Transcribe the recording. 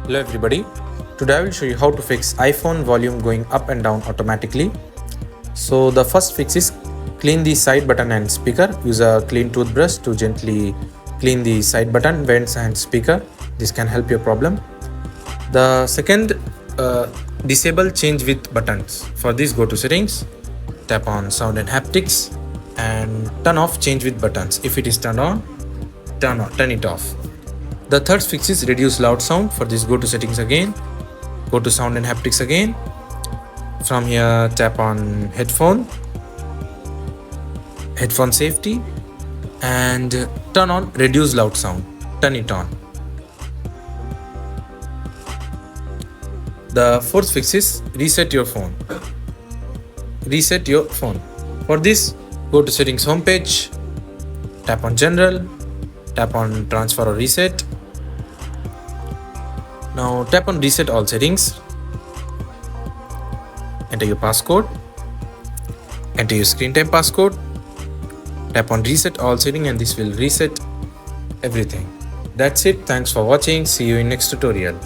Hello everybody, today I will show you how to fix iPhone volume going up and down automatically. So the first fix is clean the side button and speaker. Use a clean toothbrush to gently clean the side button, vents and speaker. This can help your problem. The second, disable change with buttons. For this, go to settings, tap on sound and haptics and turn off change with buttons. If it is turned on, turn it off. The third fix is reduce loud sound. For this, go to settings again, go to sound and haptics again. From here, tap on headphone safety and turn on reduce loud sound. Turn it on. The fourth fix is reset your phone. For this, go to settings homepage, tap on general, tap on transfer or reset. Now tap on reset all settings, enter your passcode, enter your screen time passcode, tap on reset all settings and this will reset everything. That's it. Thanks for watching. See you in next tutorial.